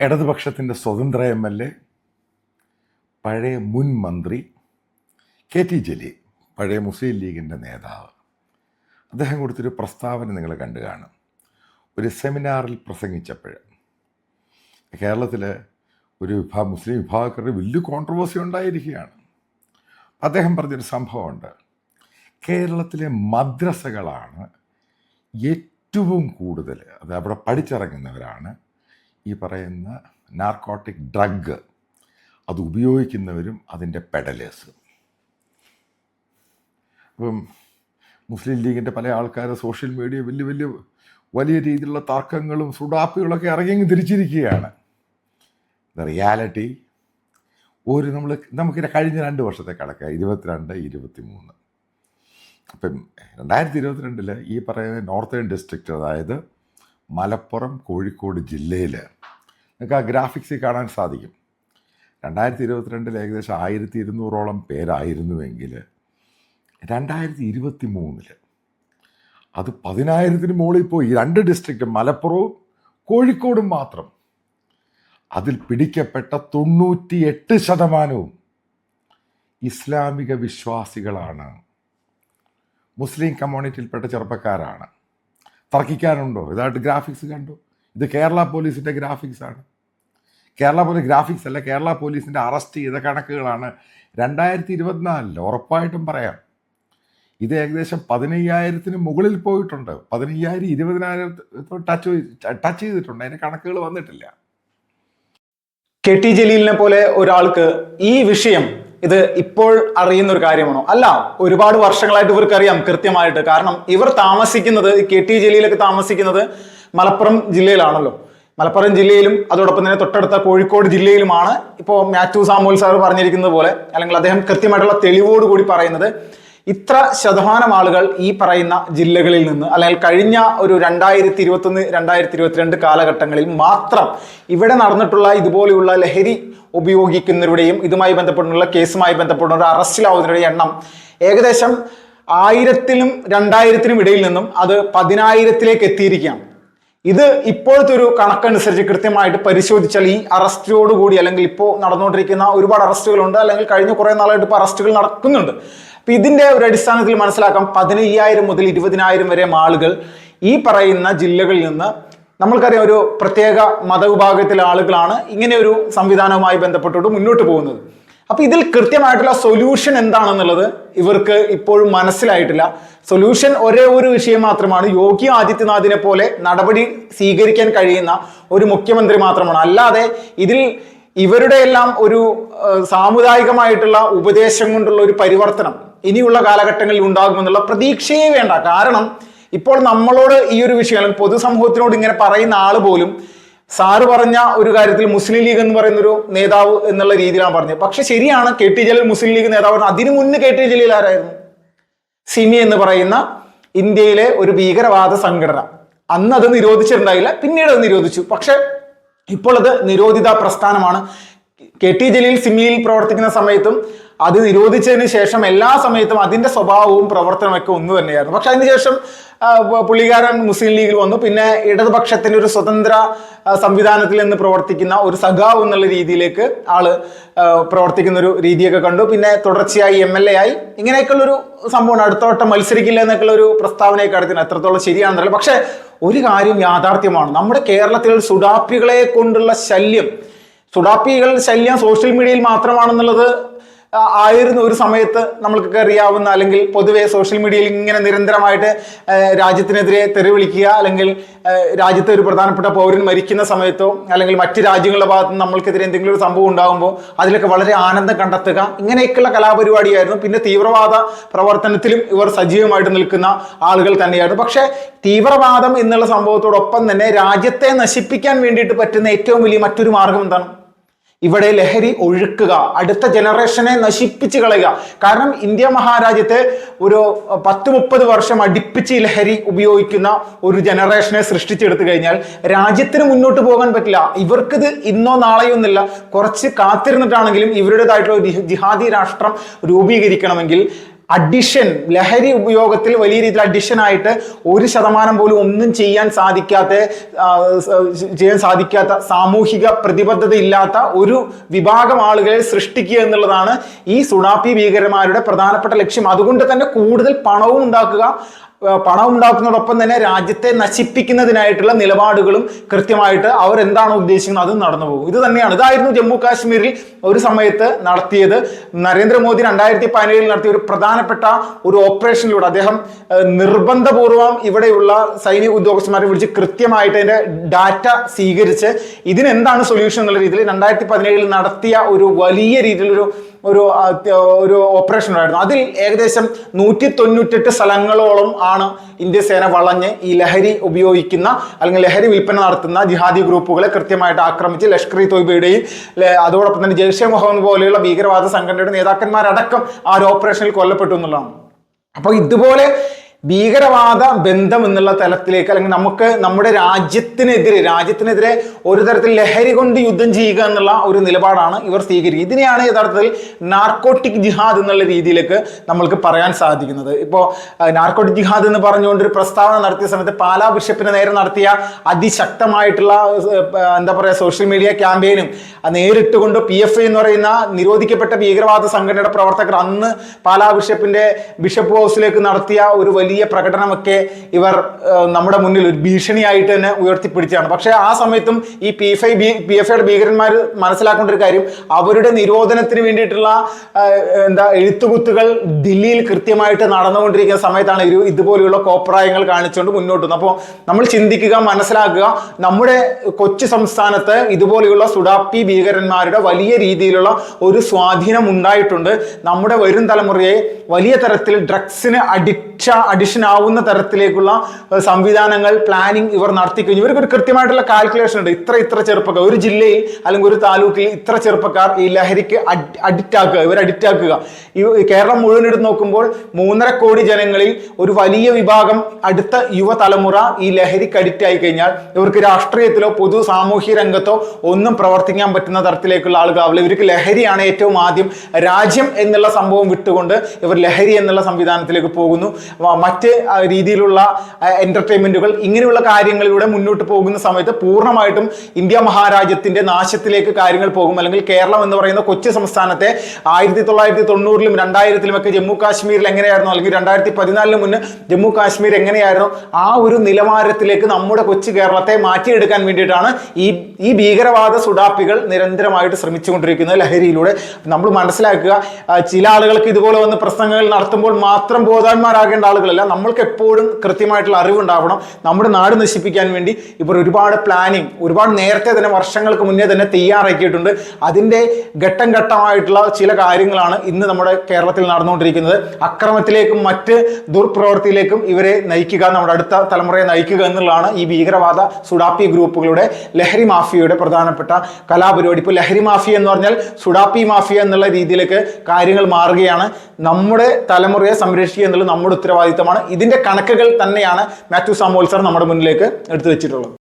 ഇടതുപക്ഷത്തിൻ്റെ സ്വതന്ത്ര MLA, പഴയ മുൻ മന്ത്രി KT ജലീൽ, പഴയ മുസ്ലിം ലീഗിൻ്റെ നേതാവ്, അദ്ദേഹം കൊടുത്തൊരു പ്രസ്താവന നിങ്ങൾ കണ്ടു കാണും. ഒരു സെമിനാറിൽ പ്രസംഗിച്ചപ്പോൾ കേരളത്തിൽ ഒരു മുസ്ലിം വിഭാഗക്കാരുടെ വലിയ കോൺട്രവേഴ്സി ഉണ്ടായിരിക്കുകയാണ്. അദ്ദേഹം പറഞ്ഞൊരു സംഭവമുണ്ട്. കേരളത്തിലെ മദ്രസകളാണ് ഏറ്റവും കൂടുതൽ, അത് അവിടെ പഠിച്ചിറങ്ങുന്നവരാണ് ഈ പറയുന്ന നാർക്കോട്ടിക് ഡ്രഗ് അത് ഉപയോഗിക്കുന്നവരും അതിൻ്റെ പെഡലേഴ്സും. അപ്പം മുസ്ലിം ലീഗിൻ്റെ പല ആൾക്കാർ സോഷ്യൽ മീഡിയ വലിയ രീതിയിലുള്ള തർക്കങ്ങളും സുഡാപ്പികളൊക്കെ ഇറങ്ങി തിരിച്ചിരിക്കുകയാണ്. റിയാലിറ്റി നമുക്ക് കഴിഞ്ഞ 2 വർഷത്തെ കണക്ക് 22, 23. അപ്പം 2022 ഈ പറയുന്ന നോർത്തേൺ ഡിസ്ട്രിക്റ്റ്, അതായത് മലപ്പുറം, കോഴിക്കോട് ജില്ലയിൽ നിങ്ങൾക്ക് ആ ഗ്രാഫിക്സിൽ കാണാൻ സാധിക്കും. 2022 ഏകദേശം 1200ഓളം പേരായിരുന്നുവെങ്കിൽ 2023 അത് 10,000-ന് മുകളിൽ പോയി. 2 ഡിസ്ട്രിക്റ്റ്, മലപ്പുറവും കോഴിക്കോടും മാത്രം. അതിൽ പിടിക്കപ്പെട്ട 98% ഇസ്ലാമിക വിശ്വാസികളാണ്, മുസ്ലിം കമ്മ്യൂണിറ്റിയിൽപ്പെട്ട ചെറുപ്പക്കാരാണ്. തർക്കിക്കാനുണ്ടോ? ഇതായിട്ട് ഗ്രാഫിക്സ് കണ്ടു. ഇത് കേരള പോലീസിൻ്റെ ഗ്രാഫിക്സാണ്. കേരള പോലീസ് ഗ്രാഫിക്സ് അല്ല, കേരള പോലീസിൻ്റെ അറസ്റ്റ് ചെയ്ത കണക്കുകളാണ് 2024. ഉറപ്പായിട്ടും പറയാം, ഇത് ഏകദേശം 15,000-ന് മുകളിൽ പോയിട്ടുണ്ട്. 15,000, 20,000 ടച്ച് ചെയ്തിട്ടുണ്ട്. അതിന് കണക്കുകൾ വന്നിട്ടില്ല. KT ജലീലിനെ പോലെ ഒരാൾക്ക് ഈ വിഷയം ഇത് ഇപ്പോൾ അറിയുന്ന ഒരു കാര്യമാണോ? അല്ല, ഒരുപാട് വർഷങ്ങളായിട്ട് ഇവർക്ക് അറിയാം കൃത്യമായിട്ട്. കാരണം ഇവർ താമസിക്കുന്നത്, KT ജലീലൊക്കെ താമസിക്കുന്നത് മലപ്പുറം ജില്ലയിലാണല്ലോ. മലപ്പുറം ജില്ലയിലും അതോടൊപ്പം തന്നെ തൊട്ടടുത്ത കോഴിക്കോട് ജില്ലയിലുമാണ്. ഇപ്പോൾ മാത്യു സാമുവൽ സാർ പറഞ്ഞിരിക്കുന്നത് പോലെ, അല്ലെങ്കിൽ അദ്ദേഹം കൃത്യമായിട്ടുള്ള തെളിവോടുകൂടി പറയുന്നത്, ഇത്ര ശതമാനം ആളുകൾ ഈ പറയുന്ന ജില്ലകളിൽ നിന്ന്, അല്ലെങ്കിൽ കഴിഞ്ഞ ഒരു 2021, 2022 കാലഘട്ടങ്ങളിൽ മാത്രം ഇവിടെ നടന്നിട്ടുള്ള ഇതുപോലെയുള്ള ലഹരി ഉപയോഗിക്കുന്നവരുടെയും ഇതുമായി ബന്ധപ്പെട്ടുള്ള കേസുമായി ബന്ധപ്പെട്ടുള്ള അറസ്റ്റിലാവുന്നവരുടെ എണ്ണം ഏകദേശം 1000-നും 2000-നും ഇടയിൽ നിന്നും അത് 10,000-ലേക്ക് എത്തിയിരിക്കുകയാണ്. ഇത് ഇപ്പോഴത്തെ ഒരു കണക്കനുസരിച്ച് കൃത്യമായിട്ട് പരിശോധിച്ചാൽ ഈ അറസ്റ്റോടുകൂടി, അല്ലെങ്കിൽ ഇപ്പോൾ നടന്നുകൊണ്ടിരിക്കുന്ന ഒരുപാട് അറസ്റ്റുകളുണ്ട്, അല്ലെങ്കിൽ കഴിഞ്ഞ കുറേ നാളായിട്ട് ഇപ്പോൾ അറസ്റ്റുകൾ നടക്കുന്നുണ്ട്. അപ്പം ഇതിൻ്റെ ഒരു അടിസ്ഥാനത്തിൽ മനസ്സിലാക്കാം 15,000 മുതൽ 20,000 വരെ ആളുകൾ ഈ പറയുന്ന ജില്ലകളിൽ നിന്ന്, നമ്മൾക്കറിയാം ഒരു പ്രത്യേക മതവിഭാഗത്തിലെ ആളുകളാണ് ഇങ്ങനെ ഒരു സംവിധാനവുമായി ബന്ധപ്പെട്ടുകൊണ്ട് മുന്നോട്ട് പോകുന്നത്. അപ്പം ഇതിൽ കൃത്യമായിട്ടുള്ള സൊല്യൂഷൻ എന്താണെന്നുള്ളത് ഇവർക്ക് ഇപ്പോഴും മനസ്സിലായിട്ടില്ല. സൊല്യൂഷൻ ഒരേ ഒരു വിഷയം മാത്രമാണ്. യോഗി ആദിത്യനാഥിനെ പോലെ നടപടി സ്വീകരിക്കാൻ കഴിയുന്ന ഒരു മുഖ്യമന്ത്രി മാത്രമാണ്. അല്ലാതെ ഇതിൽ ഇവരുടെ എല്ലാം ഒരു സാമുദായികമായിട്ടുള്ള ഉപദേശം കൊണ്ടുള്ള ഒരു പരിവർത്തനം ഇനിയുള്ള കാലഘട്ടങ്ങളിൽ ഉണ്ടാകുമെന്നുള്ള പ്രതീക്ഷയെ വേണ്ട. കാരണം ഇപ്പോൾ നമ്മളോട് ഈ ഒരു വിഷയം, അല്ലെങ്കിൽ പൊതുസമൂഹത്തിനോട് ഇങ്ങനെ പറയുന്ന ആൾ പോലും സാറ് പറഞ്ഞ ഒരു കാര്യത്തിൽ മുസ്ലിം ലീഗ് എന്ന് പറയുന്ന ഒരു നേതാവ് എന്നുള്ള രീതിയിലാണ് പറഞ്ഞത്. പക്ഷെ ശരിയാണ്, KT ജലീൽ മുസ്ലിം ലീഗ് നേതാവ്. അതിനു മുന്നേ KT ജലീൽ ആരായിരുന്നു? സിമി എന്ന് പറയുന്ന ഇന്ത്യയിലെ ഒരു ഭീകരവാദ സംഘടന. അന്ന് അത് നിരോധിച്ചിട്ടുണ്ടായില്ല, പിന്നീട് അത് നിരോധിച്ചു. പക്ഷെ ഇപ്പോൾ അത് നിരോധിത പ്രസ്ഥാനമാണ്. KT ജലീൽ സിമിയിൽ പ്രവർത്തിക്കുന്ന സമയത്തും അത് നിരോധിച്ചതിന് ശേഷം എല്ലാ സമയത്തും അതിന്റെ സ്വഭാവവും പ്രവർത്തനമൊക്കെ ഒന്ന് തന്നെയായിരുന്നു. പക്ഷെ അതിനുശേഷം പുള്ളിക്കാരൻ മുസ്ലിം ലീഗിൽ വന്നു. പിന്നെ ഇടതുപക്ഷത്തിന്റെ ഒരു സ്വതന്ത്ര സംവിധാനത്തിൽ നിന്ന് പ്രവർത്തിക്കുന്ന ഒരു സഖാവ് എന്നുള്ള രീതിയിലേക്ക് ആള് പ്രവർത്തിക്കുന്ന ഒരു രീതിയൊക്കെ കണ്ടു. പിന്നെ തുടർച്ചയായി MLA ആയി. ഇങ്ങനെയൊക്കെയുള്ളൊരു സംഭവമാണ്. അടുത്ത വട്ടം മത്സരിക്കില്ല എന്നൊക്കെയുള്ള ഒരു പ്രസ്താവനയൊക്കെ അടുത്തിന് എത്രത്തോളം ശരിയാണെന്നറിയില്ല. പക്ഷെ ഒരു കാര്യം യാഥാർത്ഥ്യമാണ്, നമ്മുടെ കേരളത്തിൽ സുഡാപ്പികളെ കൊണ്ടുള്ള ശല്യം സോഷ്യൽ മീഡിയയിൽ മാത്രമാണെന്നുള്ളത് ആയിരുന്നു ഒരു സമയത്ത് നമ്മൾക്കൊക്കെ അറിയാവുന്ന, അല്ലെങ്കിൽ പൊതുവെ സോഷ്യൽ മീഡിയയിൽ ഇങ്ങനെ നിരന്തരമായിട്ട് രാജ്യത്തിനെതിരെ തെറി വിളിക്കുക, അല്ലെങ്കിൽ രാജ്യത്തെ ഒരു പ്രധാനപ്പെട്ട പൗരൻ മരിക്കുന്ന സമയത്തോ, അല്ലെങ്കിൽ മറ്റ് രാജ്യങ്ങളുടെ ഭാഗത്ത് നിന്ന് നമ്മൾക്കെതിരെ എന്തെങ്കിലും ഒരു സംഭവം ഉണ്ടാകുമ്പോൾ അതിലൊക്കെ വളരെ ആനന്ദം കണ്ടെത്തുക, ഇങ്ങനെയൊക്കെയുള്ള കലാപരിപാടിയായിരുന്നു. പിന്നെ തീവ്രവാദ പ്രവർത്തനത്തിലും ഇവർ സജീവമായിട്ട് നിൽക്കുന്ന ആളുകൾ തന്നെയായിരുന്നു. പക്ഷേ തീവ്രവാദം എന്നുള്ള സംഭവത്തോടൊപ്പം തന്നെ രാജ്യത്തെ നശിപ്പിക്കാൻ വേണ്ടിയിട്ട് പറ്റുന്ന ഏറ്റവും വലിയ മറ്റൊരു മാർഗം എന്താണ്? ഇവിടെ ലഹരി ഒഴുക്കുക, അടുത്ത ജനറേഷനെ നശിപ്പിച്ച് കളയുക. കാരണം ഇന്ത്യ മഹാരാജ്യത്തെ ഒരു 10-30 വർഷം അടുപ്പിച്ച് ലഹരി ഉപയോഗിക്കുന്ന ഒരു ജനറേഷനെ സൃഷ്ടിച്ചെടുത്തു കഴിഞ്ഞാൽ രാജ്യത്തിന് മുന്നോട്ട് പോകാൻ പറ്റില്ല. ഇവർക്കിത് ഇന്നോ നാളെയോ ഒന്നില്ല, കുറച്ച് കാത്തിരുന്നിട്ടാണെങ്കിലും ഇവരുടേതായിട്ടുള്ള ഒരു ജിഹാദി രാഷ്ട്രം രൂപീകരിക്കണമെങ്കിൽ അഡിഷൻ, ലഹരി ഉപയോഗത്തിൽ വലിയ രീതിയിൽ അഡിഷൻ ആയിട്ട് 1% പോലും ഒന്നും ചെയ്യാൻ സാധിക്കാത്ത സാമൂഹിക പ്രതിബദ്ധത ഇല്ലാത്ത ഒരു വിഭാഗം ആളുകളെ സൃഷ്ടിക്കുക എന്നുള്ളതാണ് ഈ സുഡാപ്പി ഭീകരന്മാരുടെ പ്രധാനപ്പെട്ട ലക്ഷ്യം. അതുകൊണ്ട് തന്നെ കൂടുതൽ പണവും ഉണ്ടാക്കുന്നതോടൊപ്പം തന്നെ രാജ്യത്തെ നശിപ്പിക്കുന്നതിനായിട്ടുള്ള നിലപാടുകളും കൃത്യമായിട്ട് അവർ എന്താണോ ഉദ്ദേശിക്കുന്നത് അത് നടന്നു പോകും. ഇതായിരുന്നു ജമ്മു കാശ്മീരിൽ ഒരു സമയത്ത് നടത്തിയത്. നരേന്ദ്രമോദി 2017 നടത്തിയ ഒരു പ്രധാനപ്പെട്ട ഒരു ഓപ്പറേഷനിലൂടെ അദ്ദേഹം നിർബന്ധപൂർവം ഇവിടെയുള്ള സൈനിക ഉദ്യോഗസ്ഥന്മാരെ വിളിച്ച് കൃത്യമായിട്ട് അതിന്റെ ഡാറ്റ സ്വീകരിച്ച് ഇതിനെന്താണ് സൊല്യൂഷൻ എന്നുള്ള രീതിയിൽ 2017 നടത്തിയ ഒരു വലിയ രീതിയിലൊരു ഒരു ഓപ്പറേഷൻ ഉണ്ടായിരുന്നു. അതിൽ ഏകദേശം 198 സ്ഥലങ്ങളോളം ആണ് ഇന്ത്യ സേന വളഞ്ഞ് ഈ ലഹരി ഉപയോഗിക്കുന്ന അല്ലെങ്കിൽ ലഹരി വിൽപ്പന നടത്തുന്ന ജിഹാദി ഗ്രൂപ്പുകളെ കൃത്യമായിട്ട് ആക്രമിച്ച് ലഷ്കർ-ഇ-തോയ്ബയുടെയും അതോടൊപ്പം തന്നെ ജെയ്ഷെ മുഹമ്മദ് പോലെയുള്ള ഭീകരവാദ സംഘടനയുടെ നേതാക്കന്മാരടക്കം ആ ഒരു ഓപ്പറേഷനിൽ കൊല്ലപ്പെട്ടു എന്നുള്ളതാണ്. അപ്പോൾ ഇതുപോലെ ഭീകരവാദ ബന്ധം എന്നുള്ള തലത്തിലേക്ക് അല്ലെങ്കിൽ നമ്മുടെ രാജ്യത്തിനെതിരെ ഒരു തരത്തിൽ ലഹരി കൊണ്ട് യുദ്ധം ചെയ്യുക എന്നുള്ള ഒരു നിലപാടാണ് ഇവർ സ്വീകരിക്കുക. ഇതിനെയാണ് യഥാർത്ഥത്തിൽ നാർക്കോട്ടിക് ജിഹാദ് എന്നുള്ള രീതിയിലേക്ക് നമ്മൾക്ക് പറയാൻ സാധിക്കുന്നത്. ഇപ്പോൾ നാർക്കോട്ടിക് ജിഹാദ് എന്ന് പറഞ്ഞുകൊണ്ട് ഒരു പ്രസ്താവന നടത്തിയ സമയത്ത് പാലാ ബിഷപ്പിന് നേരെ നടത്തിയ അതിശക്തമായിട്ടുള്ള സോഷ്യൽ മീഡിയ ക്യാമ്പയിനും നേരിട്ട് കൊണ്ട് PFI എന്ന് പറയുന്ന നിരോധിക്കപ്പെട്ട ഭീകരവാദ സംഘടനയുടെ പ്രവർത്തകർ അന്ന് പാലാ ബിഷപ്പ് ഹൗസിലേക്ക് നടത്തിയ ഒരു വലിയ പ്രകടനമൊക്കെ ഇവർ നമ്മുടെ മുന്നിൽ ഒരു ഭീഷണിയായിട്ട് തന്നെ ഉയർത്തിപ്പിടിച്ചാണ്. പക്ഷെ ആ സമയത്തും ഈ PFIയുടെ ഭീകരന്മാർ മനസ്സിലാക്കേണ്ട ഒരു കാര്യം, അവരുടെ നിരോധനത്തിന് വേണ്ടിയിട്ടുള്ള എഴുത്തുകുത്തുകൾ ദില്ലിയിൽ കൃത്യമായിട്ട് നടന്നുകൊണ്ടിരിക്കുന്ന സമയത്താണ് ഇതുപോലെയുള്ള കോപ്രായങ്ങൾ കാണിച്ചുകൊണ്ട് മുന്നോട്ട് വന്നത്. അപ്പോൾ നമ്മൾ ചിന്തിക്കുക, മനസ്സിലാക്കുക, നമ്മുടെ കൊച്ചു സംസ്ഥാനത്ത് ഇതുപോലെയുള്ള സുഡാപ്പി ഭീകരന്മാരുടെ വലിയ രീതിയിലുള്ള ഒരു സ്വാധീനം ഉണ്ടായിട്ടുണ്ട്. നമ്മുടെ വരും തലമുറയെ വലിയ തരത്തിൽ ഡ്രഗ്സിന് അഡിഷൻ ആവുന്ന തരത്തിലേക്കുള്ള സംവിധാനങ്ങൾ പ്ലാനിങ് ഇവർ നടത്തിക്കഴിഞ്ഞു. ഇവർക്ക് ഒരു കൃത്യമായിട്ടുള്ള കാൽക്കുലേഷൻ ഉണ്ട്. ഇത്ര ചെറുപ്പക്കാർ ഒരു ജില്ലയിൽ അല്ലെങ്കിൽ ഒരു താലൂക്കിൽ ഇത്ര ചെറുപ്പക്കാർ ഈ ലഹരിക്ക് അഡിക്റ്റ് ആക്കുക. ഈ കേരളം മുഴുവൻ എടുത്ത് നോക്കുമ്പോൾ 3.5 കോടി ജനങ്ങളിൽ ഒരു വലിയ വിഭാഗം അടുത്ത യുവതലമുറ ഈ ലഹരിക്ക് അഡിക്റ്റ് ആയി കഴിഞ്ഞാൽ ഇവർക്ക് രാഷ്ട്രീയത്തിലോ പൊതു സാമൂഹ്യ രംഗത്തോ ഒന്നും പ്രവർത്തിക്കാൻ പറ്റുന്ന തരത്തിലേക്കുള്ള ആളുകളാവില്ല. ഇവർക്ക് ലഹരിയാണ് ഏറ്റവും ആദ്യം. രാജ്യം എന്നുള്ള സംഭവം വിട്ടുകൊണ്ട് ഇവർ ലഹരി എന്നുള്ള സംവിധാനത്തിലേക്ക് പോകുന്നു. മറ്റ് രീതിയിലുള്ള എന്റർടൈൻമെന്റുകൾ, ഇങ്ങനെയുള്ള കാര്യങ്ങളിലൂടെ മുന്നോട്ട് പോകുന്ന സമയത്ത് പൂർണ്ണമായിട്ടും ഇന്ത്യ മഹാരാജ്യത്തിന്റെ നാശത്തിലേക്ക് കാര്യങ്ങൾ പോകും. അല്ലെങ്കിൽ കേരളം എന്ന് പറയുന്ന കൊച്ചു സംസ്ഥാനത്തെ 1990-ലും 2000-ലും ഒക്കെ ജമ്മു കാശ്മീരിൽ എങ്ങനെയായിരുന്നു, അല്ലെങ്കിൽ 2014 മുന്നേ ജമ്മു കാശ്മീർ എങ്ങനെയായിരുന്നു, ആ ഒരു നിലവാരത്തിലേക്ക് നമ്മുടെ കൊച്ചു കേരളത്തെ മാറ്റിയെടുക്കാൻ വേണ്ടിയിട്ടാണ് ഈ ഭീകരവാദ സുഡാപ്പികൾ നിരന്തരമായിട്ട് ശ്രമിച്ചുകൊണ്ടിരിക്കുന്നത് ലഹരിയിലൂടെ. നമ്മൾ മനസ്സിലാക്കുക, ചില ആളുകൾക്ക് ഇതുപോലെ വന്ന് പ്രസംഗങ്ങൾ നടത്തുമ്പോൾ മാത്രം ബോധവാന്മാരാകേണ്ട ആളുകളല്ല. നമ്മൾക്ക് എപ്പോഴും കൃത്യമായിട്ടുള്ള അറിവുണ്ടാവണം. നമ്മുടെ നാട് നശിപ്പിക്കാൻ വേണ്ടി ഇവർ ഒരുപാട് പ്ലാനിങ് ഒരുപാട് നേരത്തെ തന്നെ വർഷങ്ങൾക്ക് മുന്നേ തന്നെ തയ്യാറാക്കിയിട്ടുണ്ട്. അതിൻ്റെ ഘട്ടം ഘട്ടമായിട്ടുള്ള ചില കാര്യങ്ങളാണ് ഇന്ന് നമ്മുടെ കേരളത്തിൽ നടന്നുകൊണ്ടിരിക്കുന്നത്. അക്രമത്തിലേക്കും മറ്റ് ദുർപ്രവൃത്തിയിലേക്കും ഇവരെ നയിക്കുക, നമ്മുടെ അടുത്ത തലമുറയെ നയിക്കുക എന്നുള്ളതാണ് ഈ ഭീകരവാദ സുഡാപ്പി ഗ്രൂപ്പുകളുടെ ലഹരി മാഫിയയുടെ പ്രധാനപ്പെട്ട കലാപരിപാടി. ഇപ്പോൾ ലഹരി മാഫിയ എന്ന് പറഞ്ഞാൽ സുഡാപ്പി മാഫിയ എന്നുള്ള രീതിയിലേക്ക് കാര്യങ്ങൾ മാറുകയാണ്. നമ്മുടെ തലമുറയെ സംരക്ഷിക്കുക എന്നുള്ളത് നമ്മുടെ ഉത്തരവാദിത്തമാണ്. ഇതിന്റെ കണക്കുകൾ തന്നെയാണ് മാത്യു സാമുവൽ സർ നമ്മുടെ മുന്നിലേക്ക് എടുത്തു വെച്ചിട്ടുള്ളത്.